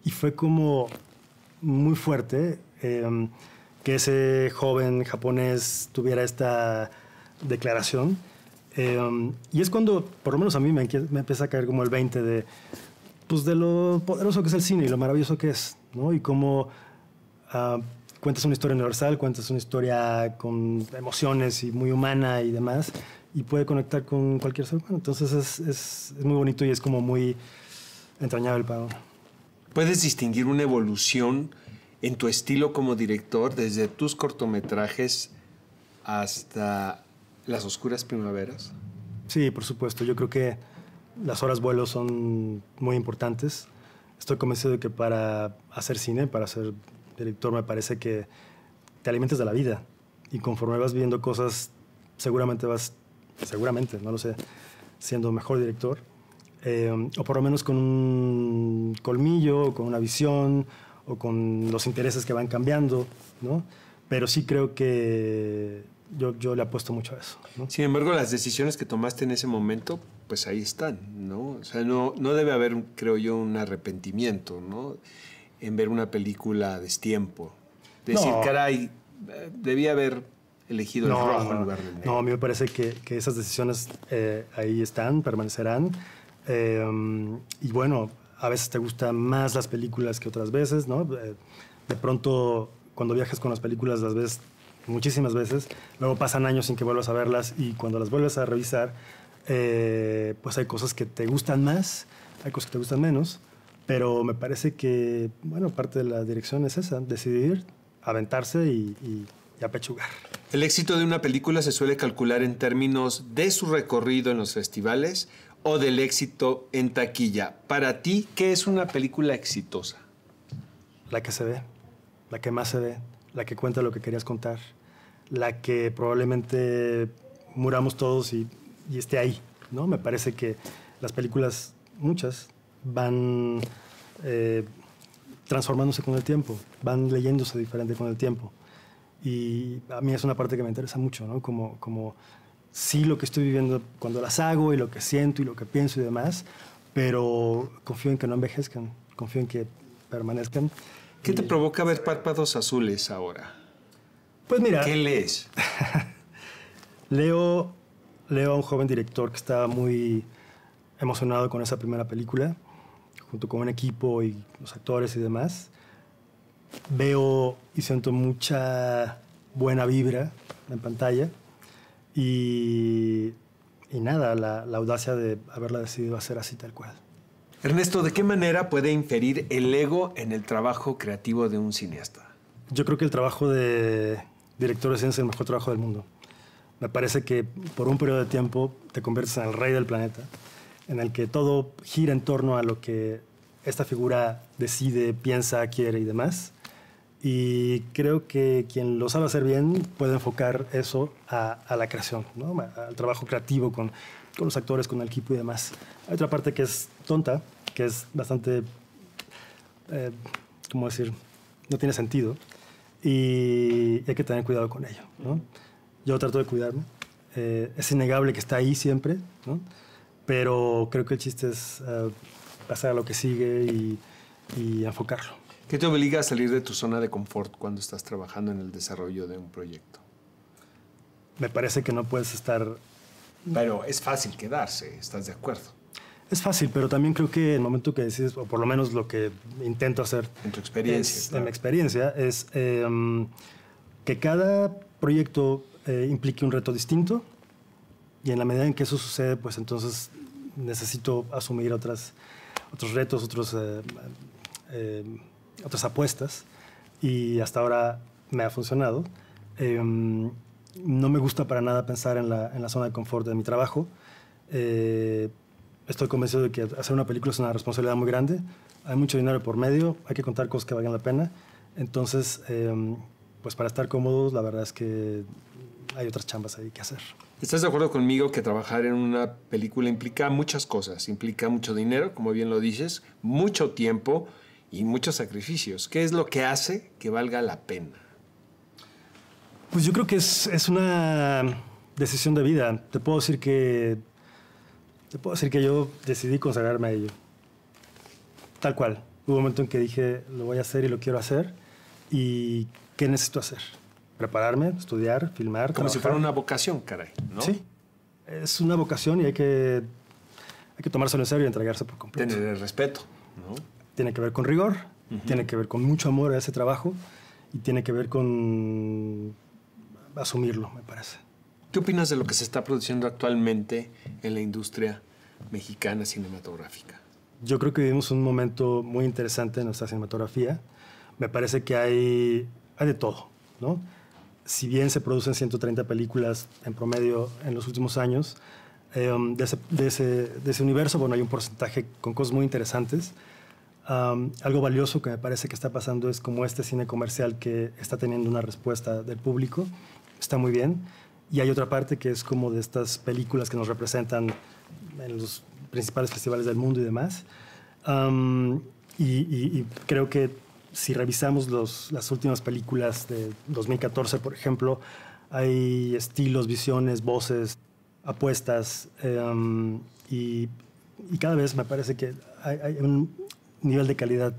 Y fue como muy fuerte que ese joven japonés tuviera esta declaración. Y es cuando, por lo menos a mí, me empieza a caer como el 20 de lo poderoso que es el cine y lo maravilloso que es, ¿no? Y cómo cuentas una historia universal, cuentas una historia con emociones y muy humana y demás, y puede conectar con cualquier ser humano. Entonces es muy bonito y es como muy entrañable para uno. ¿Puedes distinguir una evolución en tu estilo como director desde tus cortometrajes hasta Las Oscuras Primaveras? Sí, por supuesto. Yo creo que las horas vuelo son muy importantes. Estoy convencido de que para hacer cine, para ser director, me parece que te alimentas de la vida. Y conforme vas viendo cosas, seguramente, no lo sé, siendo mejor director. O por lo menos con un colmillo, o con una visión, o con los intereses que van cambiando, ¿no? Pero sí creo que yo le apuesto mucho a eso, ¿no? Sin embargo, las decisiones que tomaste en ese momento, pues ahí están, ¿no? O sea, no debe haber, creo yo, un arrepentimiento, ¿no? En ver una película a destiempo. Decir, No. caray, debía haber elegido el rojo en lugar del negro. No, a mí me parece que esas decisiones ahí están, permanecerán. Y bueno, a veces te gustan más las películas que otras veces, ¿no? De pronto, cuando viajas con las películas, las ves muchísimas veces. Luego pasan años sin que vuelvas a verlas y cuando las vuelves a revisar, pues hay cosas que te gustan más, hay cosas que te gustan menos. Pero me parece que, bueno, parte de la dirección es esa, decidir, aventarse y apechugar. El éxito de una película se suele calcular en términos de su recorrido en los festivales o del éxito en taquilla. Para ti, ¿qué es una película exitosa? La que se ve, la que más se ve, la que cuenta lo que querías contar, la que probablemente muramos todos y esté ahí, ¿no? Me parece que las películas, muchas, van transformándose con el tiempo, van leyéndose diferente con el tiempo. Y a mí es una parte que me interesa mucho, ¿no? Como sí lo que estoy viviendo cuando las hago y lo que siento y lo que pienso y demás, pero confío en que no envejezcan, confío en que permanezcan. ¿Qué te provoca ver Párpados Azules ahora? Pues mira, ¿Qué lees? leo a un joven director que estaba muy emocionado con esa primera película, junto con un equipo y los actores y demás. Veo y siento mucha buena vibra en pantalla y nada, la audacia de haberla decidido hacer así tal cual. Ernesto, ¿de qué manera puede inferir el ego en el trabajo creativo de un cineasta? Yo creo que el trabajo de director de cine es el mejor trabajo del mundo. Me parece que por un periodo de tiempo te conviertes en el rey del planeta, en el que todo gira en torno a lo que esta figura decide, piensa, quiere y demás. Y creo que quien lo sabe hacer bien puede enfocar eso a la creación, ¿no? Al trabajo creativo con los actores, con el equipo y demás. Hay otra parte que es tonta, que es bastante, ¿cómo decir? No tiene sentido y hay que tener cuidado con ello, ¿no? Yo trato de cuidarme. Es innegable que está ahí siempre, ¿no? Pero creo que el chiste es pasar a lo que sigue y enfocarlo. ¿Qué te obliga a salir de tu zona de confort cuando estás trabajando en el desarrollo de un proyecto? Me parece que no puedes estar... Pero es fácil quedarse, ¿estás de acuerdo? Es fácil, pero también creo que el momento que decides, o por lo menos lo que intento hacer... En tu experiencia. En mi experiencia, es que cada proyecto implique un reto distinto y en la medida en que eso sucede, pues entonces necesito asumir otros retos, otras apuestas y hasta ahora me ha funcionado. No me gusta para nada pensar en la zona de confort de mi trabajo. Estoy convencido de que hacer una película es una responsabilidad muy grande. Hay mucho dinero por medio, hay que contar cosas que valgan la pena. Entonces, pues para estar cómodos, la verdad es que hay otras chambas ahí que hacer. ¿Estás de acuerdo conmigo que trabajar en una película implica muchas cosas? Implica mucho dinero, como bien lo dices, mucho tiempo y muchos sacrificios. ¿Qué es lo que hace que valga la pena? Pues yo creo que es una decisión de vida. Te puedo decir que yo decidí consagrarme a ello. Tal cual. Hubo un momento en que dije, lo voy a hacer y lo quiero hacer. ¿Y qué necesito hacer? Prepararme, estudiar, filmar, Como trabajar. si fuera una vocación, caray, ¿no? Sí. Es una vocación y hay que tomárselo en serio y entregarse por completo. Tener el respeto, ¿no? Tiene que ver con rigor, tiene que ver con mucho amor a ese trabajo y tiene que ver con asumirlo, me parece. ¿Qué opinas de lo que se está produciendo actualmente en la industria mexicana cinematográfica? Yo creo que vivimos un momento muy interesante en nuestra cinematografía. Me parece que hay de todo, ¿no? Si bien se producen 130 películas en promedio en los últimos años, de ese universo, bueno, hay un porcentaje con cosas muy interesantes. Algo valioso que me parece que está pasando es como este cine comercial que está teniendo una respuesta del público. Está muy bien. Y hay otra parte que es como de estas películas que nos representan en los principales festivales del mundo y demás. Y creo que si revisamos las últimas películas de 2014, por ejemplo, hay estilos, visiones, voces, apuestas, y cada vez me parece que hay un nivel de calidad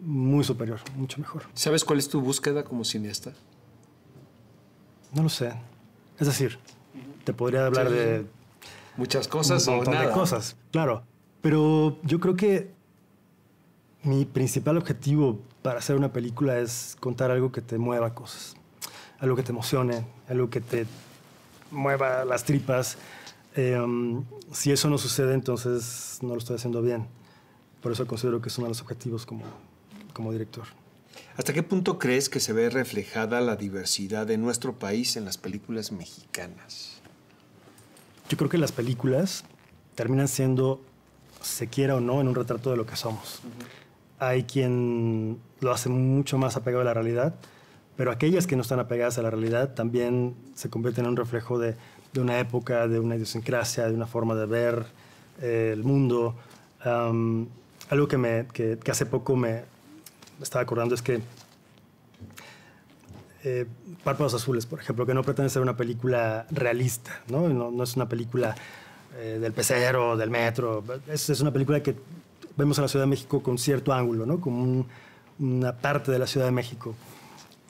muy superior, mucho mejor. ¿Sabes cuál es tu búsqueda como cineasta? No lo sé. Es decir, te podría hablar de muchas cosas un o montón nada. de cosas, claro. Pero yo creo que mi principal objetivo para hacer una película es contar algo que te mueva cosas, algo que te emocione, algo que te mueva las tripas. Si eso no sucede, entonces no lo estoy haciendo bien. Por eso considero que es uno de los objetivos como director. ¿Hasta qué punto crees que se ve reflejada la diversidad de nuestro país en las películas mexicanas? Yo creo que las películas terminan siendo, se quiera o no, en un retrato de lo que somos. Hay quien lo hace mucho más apegado a la realidad, pero aquellas que no están apegadas a la realidad también se convierten en un reflejo de una época, de una idiosincrasia, de una forma de ver el mundo. Algo que hace poco me estaba acordando es que Párpados Azules, por ejemplo, que no pretende ser una película realista, no es una película del pecero, del metro. Es una película que vemos a la Ciudad de México con cierto ángulo, ¿no? Como una parte de la Ciudad de México.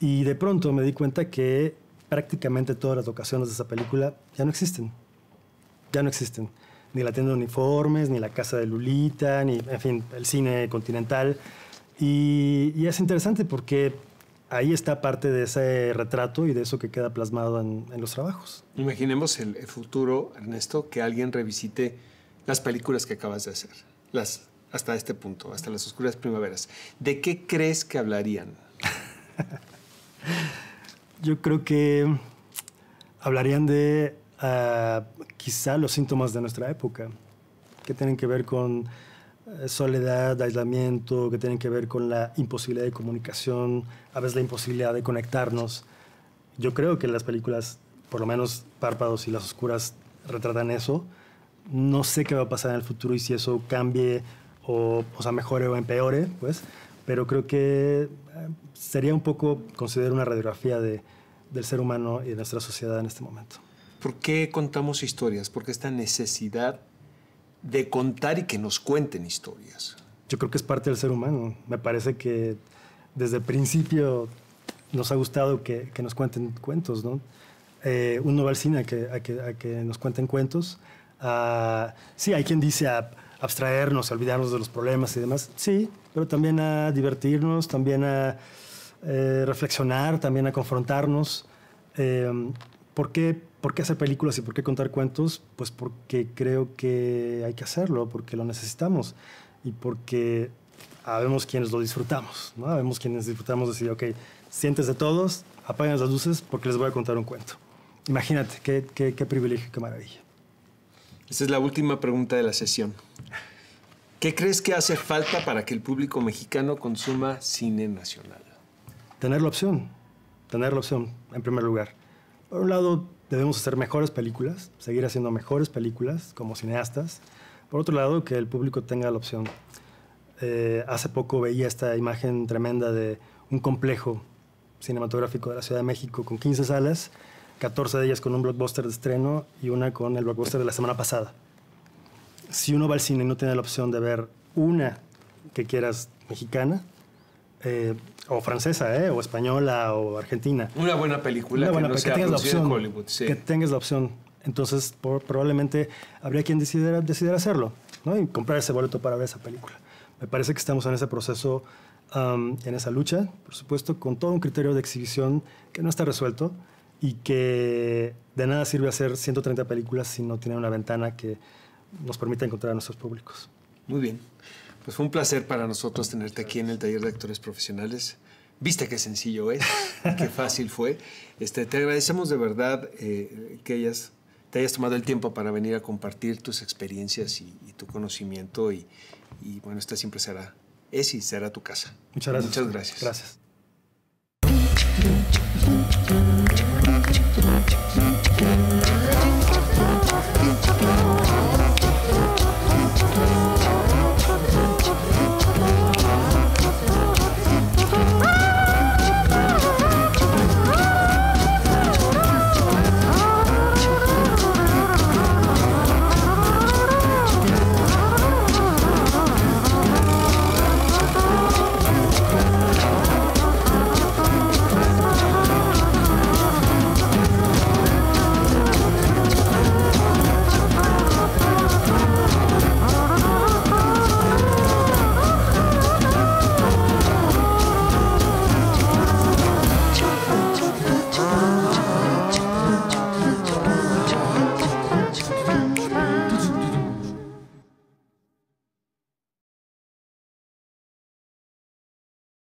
Y de pronto me di cuenta que prácticamente todas las locaciones de esa película ya no existen. Ya no existen. Ni la tienda de uniformes, ni la casa de Lulita, ni, en fin, el cine continental. Y es interesante porque ahí está parte de ese retrato y de eso que queda plasmado en los trabajos. Imaginemos el futuro, Ernesto, que alguien revisite las películas que acabas de hacer, hasta este punto, hasta las oscuras primaveras. ¿De qué crees que hablarían? Yo creo que hablarían de quizá los síntomas de nuestra época, que tienen que ver con soledad, aislamiento, que tienen que ver con la imposibilidad de comunicación, a veces la imposibilidad de conectarnos. Yo creo que las películas, por lo menos Párpados y Las Oscuras, retratan eso. No sé qué va a pasar en el futuro y si eso cambie o sea, mejore o empeore, pues, pero creo que sería un poco, considero una radiografía del ser humano y de nuestra sociedad en este momento. ¿Por qué contamos historias? ¿Por qué esta necesidad de contar y que nos cuenten historias? Yo creo que es parte del ser humano. Me parece que desde el principio nos ha gustado que nos cuenten cuentos, ¿no? Uno va al cine a que nos cuenten cuentos. Sí, hay quien dice a abstraernos, a olvidarnos de los problemas y demás. Sí, pero también a divertirnos, también a reflexionar, también a confrontarnos. ¿Por qué hacer películas y por qué contar cuentos? Pues porque creo que hay que hacerlo, porque lo necesitamos y porque habemos quienes lo disfrutamos, ¿no? Habemos quienes disfrutamos decir, ok, siéntese todos, apaguen las luces porque les voy a contar un cuento. Imagínate, qué privilegio, qué maravilla. Esta es la última pregunta de la sesión. ¿Qué crees que hace falta para que el público mexicano consuma cine nacional? Tener la opción, en primer lugar. Por un lado, debemos hacer mejores películas, seguir haciendo mejores películas como cineastas. Por otro lado, que el público tenga la opción. Hace poco veía esta imagen tremenda de un complejo cinematográfico de la Ciudad de México con 15 salas, 14 de ellas con un blockbuster de estreno y una con el blockbuster de la semana pasada. Si uno va al cine y no tiene la opción de ver una que quieras mexicana, o francesa, o española, o argentina. Una buena película que tengas la opción, en Hollywood, sí. Que tengas la opción. Entonces, probablemente habría quien decidiera hacerlo, ¿no? Y comprar ese boleto para ver esa película. Me parece que estamos en ese proceso, en esa lucha, por supuesto, con todo un criterio de exhibición que no está resuelto y que de nada sirve hacer 130 películas si no tiene una ventana que nos permita encontrar a nuestros públicos. Muy bien. Pues fue un placer para nosotros tenerte aquí en el taller de actores profesionales. Viste qué sencillo es, qué fácil fue. Te agradecemos de verdad que te hayas tomado el tiempo para venir a compartir tus experiencias y tu conocimiento. Y bueno, esta siempre será tu casa. Muchas gracias. Muchas gracias. Gracias.